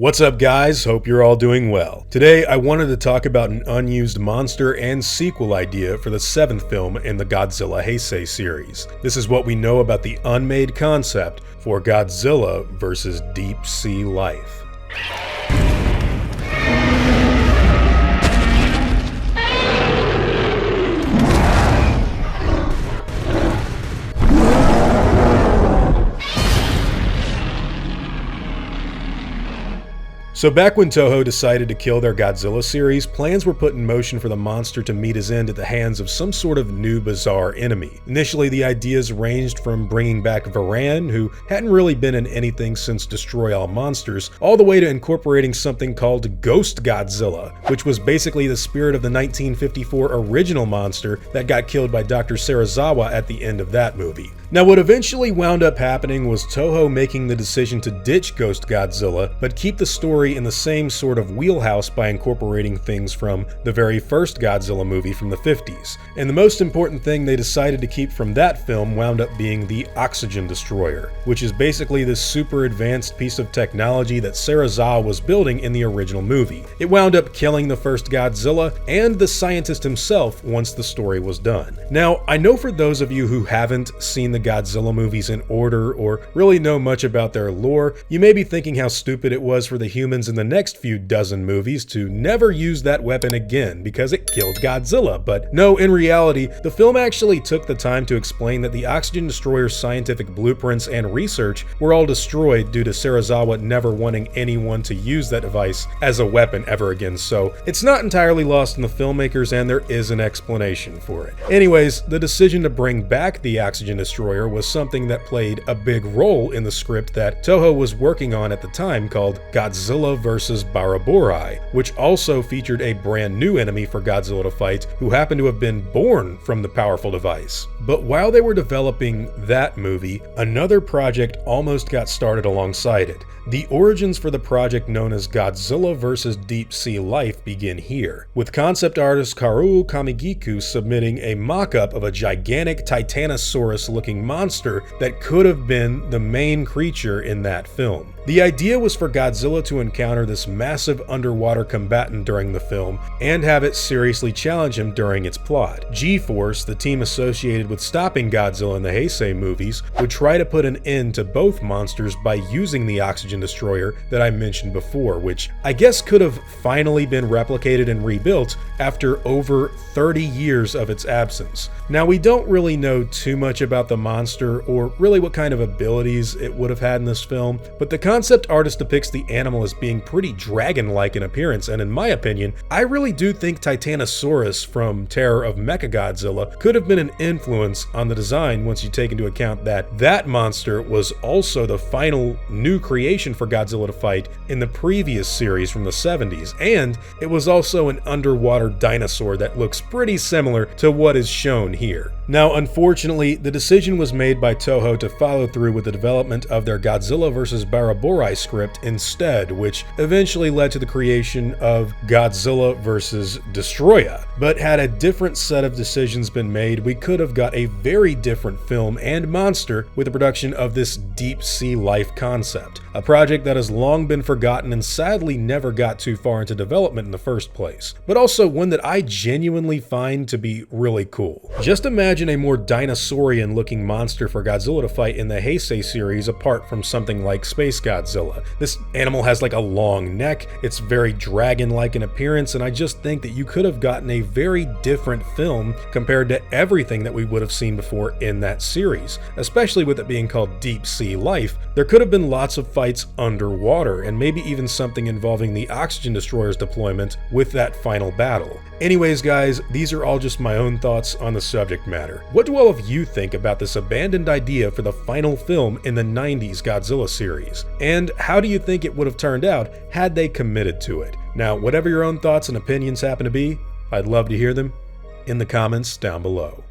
What's up guys, hope you're all doing well. Today I wanted to talk about an unused monster and sequel idea for the 7th film in the Godzilla Heisei series. This is what we know about the unmade concept for Godzilla vs. Deep Sea Life. So back when Toho decided to kill their Godzilla series, plans were put in motion for the monster to meet his end at the hands of some sort of new bizarre enemy. Initially, the ideas ranged from bringing back Varan, who hadn't really been in anything since Destroy All Monsters, all the way to incorporating something called Ghost Godzilla, which was basically the spirit of the 1954 original monster that got killed by Dr. Serizawa at the end of that movie. Now, what eventually wound up happening was Toho making the decision to ditch Ghost Godzilla, but keep the story in the same sort of wheelhouse by incorporating things from the very first Godzilla movie from the 50s. And the most important thing they decided to keep from that film wound up being the Oxygen Destroyer, which is basically this super advanced piece of technology that Serizawa was building in the original movie. It wound up killing the first Godzilla and the scientist himself once the story was done. Now, I know for those of you who haven't seen the Godzilla movies in order or really know much about their lore, you may be thinking how stupid it was for the humans in the next few dozen movies to never use that weapon again because it killed Godzilla. But no, in reality, the film actually took the time to explain that the Oxygen Destroyer's scientific blueprints and research were all destroyed due to Serizawa never wanting anyone to use that device as a weapon ever again. So it's not entirely lost on the filmmakers, and there is an explanation for it. Anyways, the decision to bring back the Oxygen Destroyer was something that played a big role in the script that Toho was working on at the time called Godzilla vs. Baraborai, which also featured a brand new enemy for Godzilla to fight who happened to have been born from the powerful device. But while they were developing that movie, another project almost got started alongside it. The origins for the project known as Godzilla vs. Deep Sea Life begin here, with concept artist Kaoru Kamigiku submitting a mock-up of a gigantic Titanosaurus-looking monster that could have been the main creature in that film. The idea was for Godzilla to encounter this massive underwater combatant during the film and have it seriously challenge him during its plot. G-Force, the team associated with stopping Godzilla in the Heisei movies, would try to put an end to both monsters by using the Oxygen Destroyer that I mentioned before, which I guess could have finally been replicated and rebuilt after over 30 years of its absence. Now, we don't really know too much about the monster or really what kind of abilities it would have had in this film, but the concept artist depicts the animal as being pretty dragon-like in appearance, and in my opinion, I really do think Titanosaurus from Terror of Mechagodzilla could have been an influence on the design once you take into account that that monster was also the final new creation for Godzilla to fight in the previous series from the 70s, and it was also an underwater dinosaur that looks pretty similar to what is shown here. Now, unfortunately, the decision was made by Toho to follow through with the development of their Godzilla vs. Baraborai script instead, which eventually led to the creation of Godzilla vs. Destoroyah. But had a different set of decisions been made, we could have got a very different film and monster with the production of this deep sea life concept, a project that has long been forgotten and sadly never got too far into development in the first place, but also one that I genuinely find to be really cool. Just imagine a more dinosaurian looking monster for Godzilla to fight in the Heisei series apart from something like SpaceGodzilla. This animal has like a long neck, it's very dragon-like in appearance, and I just think that you could have gotten a very different film compared to everything that we would have seen before in that series, especially with it being called Deep Sea Life. There could have been lots of fights underwater, and maybe even something involving the Oxygen Destroyer's deployment with that final battle. Anyways guys, these are all just my own thoughts on the subject matter. What do all of you think about this abandoned idea for the final film in the 90s Godzilla series? And how do you think it would have turned out had they committed to it? Now, whatever your own thoughts and opinions happen to be, I'd love to hear them in the comments down below.